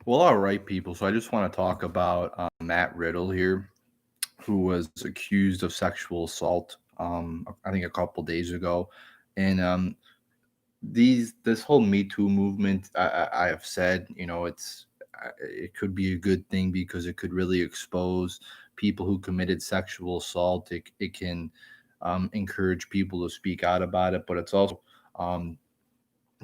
Well, all right, people. So I just want to talk about Matt Riddle here, who was accused of sexual assault. I think a couple days ago, and this whole Me Too movement, I have said, it could be a good thing because it could really expose people who committed sexual assault. It can encourage people to speak out about it, but it's also um,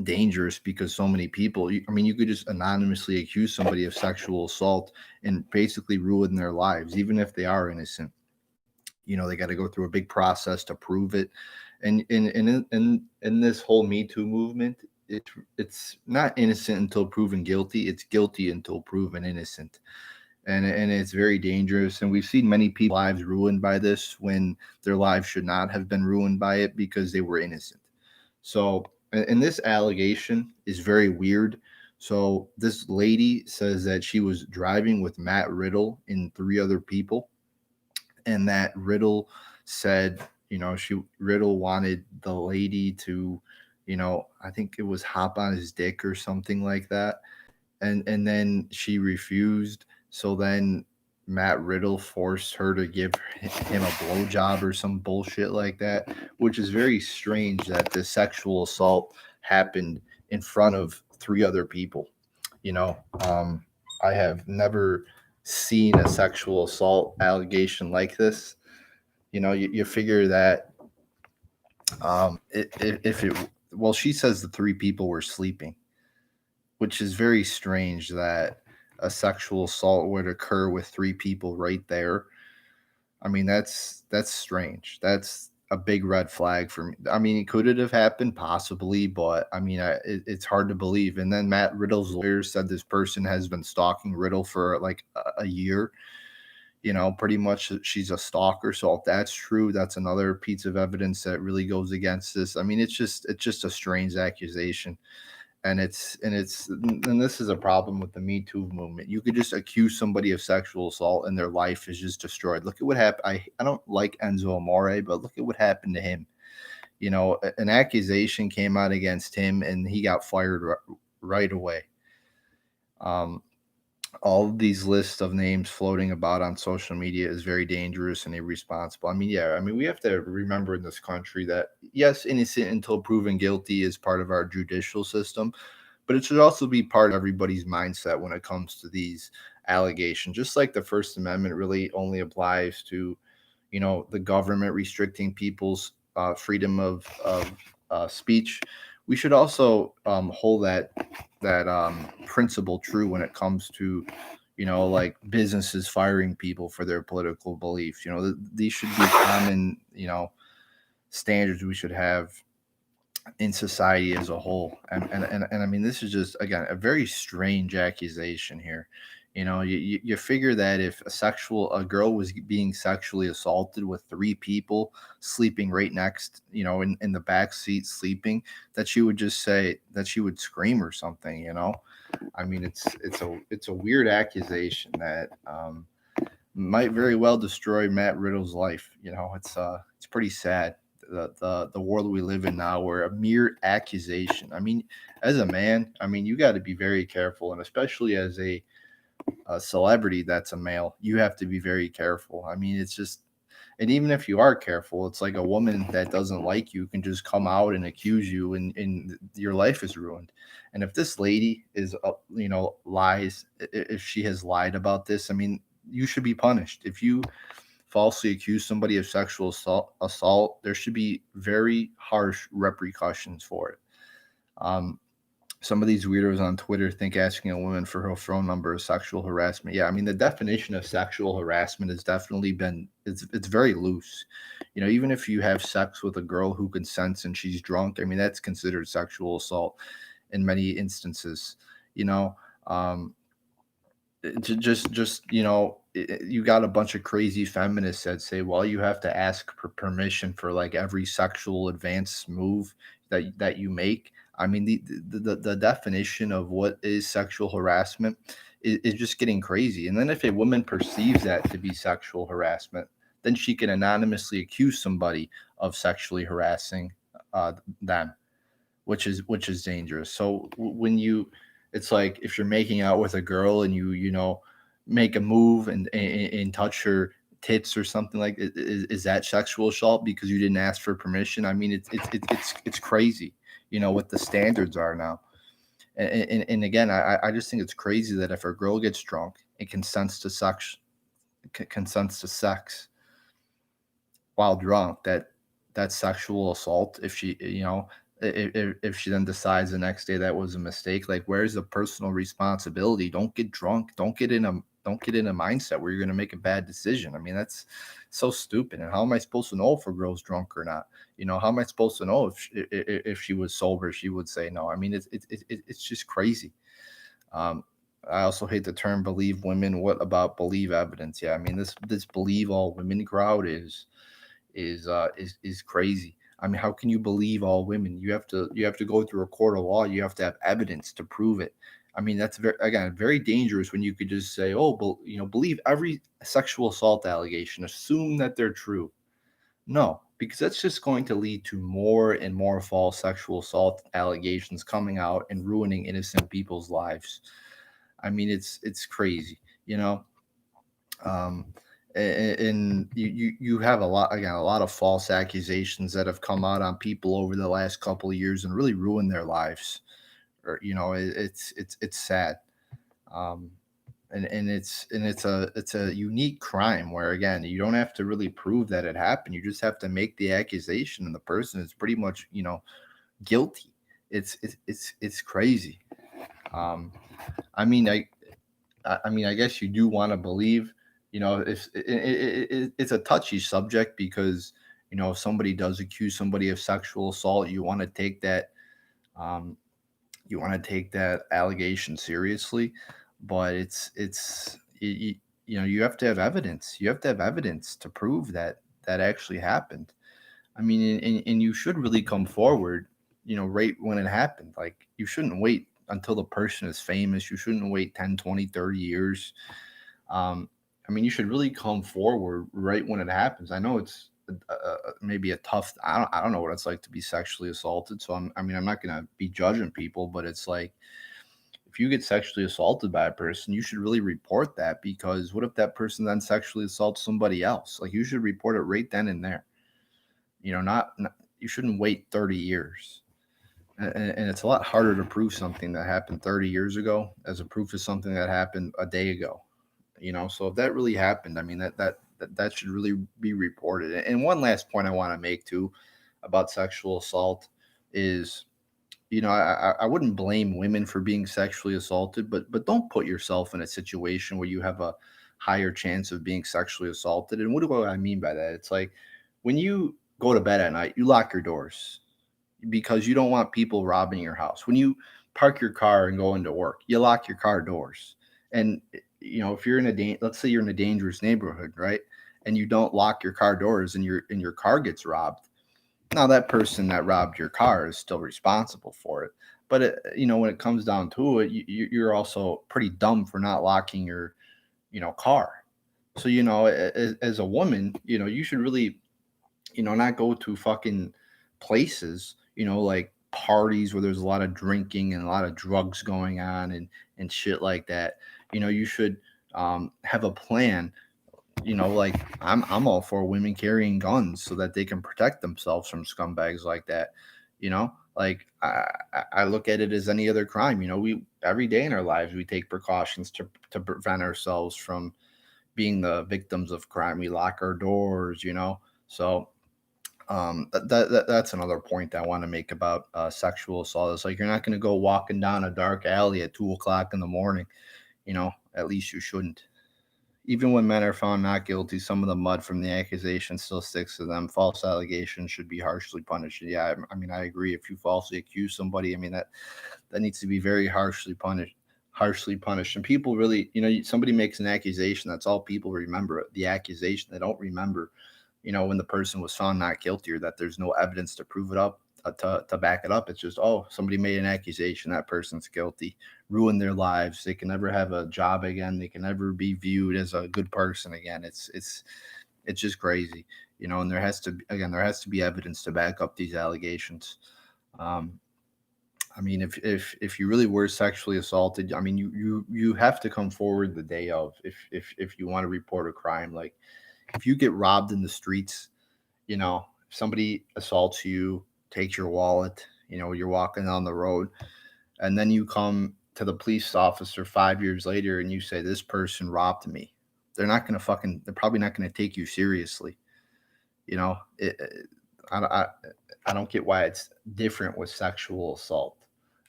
dangerous because so many people, I mean, you could just anonymously accuse somebody of sexual assault and basically ruin their lives, even if they are innocent. They got to go through a big process to prove it. And in this whole Me Too movement, it's not innocent until proven guilty. It's guilty until proven innocent. And it's very dangerous. And we've seen many people's lives ruined by this when their lives should not have been ruined by it because they were innocent. So, and this allegation is very weird. So, this lady says that she was driving with Matt Riddle and three other people, and that Riddle said, Riddle wanted the lady to, I think it was hop on his dick or something like that, and then she refused. So then Matt Riddle forced her to give him a blowjob or some bullshit like that, which is very strange that this sexual assault happened in front of three other people. You know, um, I have never seen a sexual assault allegation like this. You figure that if it, well, she says the three people were sleeping, which is very strange that a sexual assault would occur with three people right there. I mean, that's strange. That's a big red flag for me. I mean, could it have happened? Possibly, but I mean, it's hard to believe. And then Matt Riddle's lawyer said this person has been stalking Riddle for like a year. Pretty much she's a stalker. So if that's true, that's another piece of evidence that really goes against this. I mean, it's just a strange accusation. And this is a problem with the Me Too movement. You could just accuse somebody of sexual assault and their life is just destroyed. Look at what happened. I don't like Enzo Amore, but look at what happened to him. An accusation came out against him and he got fired right away. Um, all of these lists of names floating about on social media is very dangerous and irresponsible. I mean, yeah, I mean, we have to remember in this country that yes, innocent until proven guilty is part of our judicial system, but it should also be part of everybody's mindset when it comes to these allegations. Just like the First Amendment really only applies to, the government restricting people's freedom of speech, we should also hold that principle true when it comes to like businesses firing people for their political beliefs. These should be common standards we should have in society as a whole. And I mean, this is just again a very strange accusation here. You figure that if a girl was being sexually assaulted with three people sleeping right next, in the back seat sleeping, that she would just say that she would scream or something. I mean, it's a weird accusation that might very well destroy Matt Riddle's life. It's pretty sad, the world we live in now, where a mere accusation. I mean, as a man, I mean, you got to be very careful, and especially as a celebrity that's a male, you have to be very careful. I mean, it's just, and even if you are careful, it's like a woman that doesn't like you can just come out and accuse you, and your life is ruined. And if this lady is, lies, if she has lied about this, I mean, you should be punished. If you falsely accuse somebody of sexual assault, there should be very harsh repercussions for it. Um, some of these weirdos on Twitter think asking a woman for her phone number is sexual harassment. Yeah, I mean the definition of sexual harassment has definitely been it's very loose. Even if you have sex with a girl who consents and she's drunk, I mean that's considered sexual assault in many instances. You know, um, just you got a bunch of crazy feminists that say, well, you have to ask for permission for like every sexual advanced move that you make. I mean, the definition of what is sexual harassment is just getting crazy. And then if a woman perceives that to be sexual harassment, then she can anonymously accuse somebody of sexually harassing them, which is dangerous. So when you It's like if you're making out with a girl and make a move and touch her tits or something like is that sexual assault because you didn't ask for permission? I mean, it's crazy, what the standards are now. And again, I just think it's crazy that if a girl gets drunk and consents to sex while drunk, that's sexual assault. If she, if she then decides the next day that was a mistake, like where's the personal responsibility? Don't get drunk. Don't get in a mindset where you're going to make a bad decision. I mean, that's so stupid. And how am I supposed to know if a girl's drunk or not? How am I supposed to know if she was sober? She would say no. I mean, it's just crazy. Um, I also hate the term "believe women." What about believe evidence? Yeah, I mean this believe all women crowd is crazy. I mean, how can you believe all women? You have to go through a court of law. You have to have evidence to prove it. I mean, that's very dangerous when you could just say, "Oh, believe every sexual assault allegation, assume that they're true." No, because that's just going to lead to more and more false sexual assault allegations coming out and ruining innocent people's lives. I mean, it's crazy, you know. Um, and you have a lot of false accusations that have come out on people over the last couple of years and really ruined their lives. Or it's sad. Um, and it's a unique crime where again you don't have to really prove that it happened. You just have to make the accusation, and the person is pretty much guilty. It's crazy. Um, I mean, I guess you do want to believe, if it's a touchy subject because if somebody does accuse somebody of sexual assault, um, you want to take that allegation seriously, but you have to have evidence. You have to have evidence to prove that actually happened. I mean, and you should really come forward, right when it happened. Like, you shouldn't wait until the person is famous. You shouldn't wait 10, 20, 30 years. Um, I mean, you should really come forward right when it happens. I know it's maybe a tough. I don't know what it's like to be sexually assaulted. So I'm not gonna be judging people, but it's like if you get sexually assaulted by a person, you should really report that because what if that person then sexually assaults somebody else? Like you should report it right then and there. Not you shouldn't wait 30 years. And it's a lot harder to prove something that happened 30 years ago as a proof of something that happened a day ago. So if that really happened, I mean that should really be reported. And one last point I want to make too about sexual assault is, I wouldn't blame women for being sexually assaulted, but don't put yourself in a situation where you have a higher chance of being sexually assaulted. And what do I mean by that? It's like when you go to bed at night, you lock your doors because you don't want people robbing your house. When you park your car and go into work, you lock your car doors. And if you're let's say you're in a dangerous neighborhood, right? And you don't lock your car doors and your car gets robbed. Now that person that robbed your car is still responsible for it. But when it comes down to it, you're also pretty dumb for not locking your car. So as a woman, you should really not go to fucking places, like parties where there's a lot of drinking and a lot of drugs going on and shit like that. You should have a plan. Like I'm all for women carrying guns so that they can protect themselves from scumbags like that. Like I look at it as any other crime. We every day in our lives we take precautions to prevent ourselves from being the victims of crime. We lock our doors. So that's another point I want to make about sexual assault. It's like you're not going to go walking down a dark alley at 2 o'clock in the morning. At least you shouldn't. Even when men are found not guilty, some of the mud from the accusation still sticks to them. False allegations should be harshly punished. Yeah, I mean, I agree. If you falsely accuse somebody, I mean that needs to be very harshly punished. Harshly punished. And people really, somebody makes an accusation. That's all people remember. The accusation. They don't remember, when the person was found not guilty or that there's no evidence to prove it up. To back it up, it's just, oh, somebody made an accusation, that person's guilty, ruin their lives, they can never have a job again, they can never be viewed as a good person again. It's just crazy, and there has to be evidence to back up these allegations. um I mean, if you really were sexually assaulted, I mean, you have to come forward the day of, if you want to report a crime. Like if you get robbed in the streets, if somebody assaults you, takes your wallet, you're walking down the road, and then you come to the police officer 5 years later and you say this person robbed me. They're probably not gonna take you seriously. You know, I I don't get why it's different with sexual assault.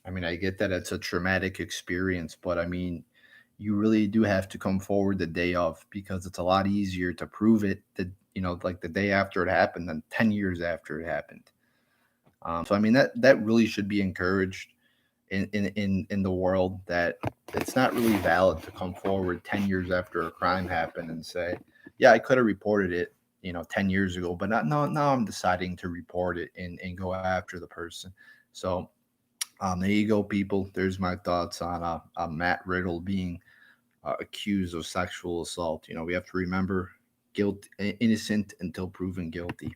I mean, I get that it's a traumatic experience, but I mean, you really do have to come forward the day of, because it's a lot easier to prove it like the day after it happened than 10 years after it happened. So I mean that really should be encouraged in the world, that it's not really valid to come forward 10 years after a crime happened and say, yeah, I could have reported it 10 years ago, but not no now I'm deciding to report it and go after the person. So there you go, people. There's my thoughts on Matt Riddle being accused of sexual assault. We have to remember, innocent until proven guilty.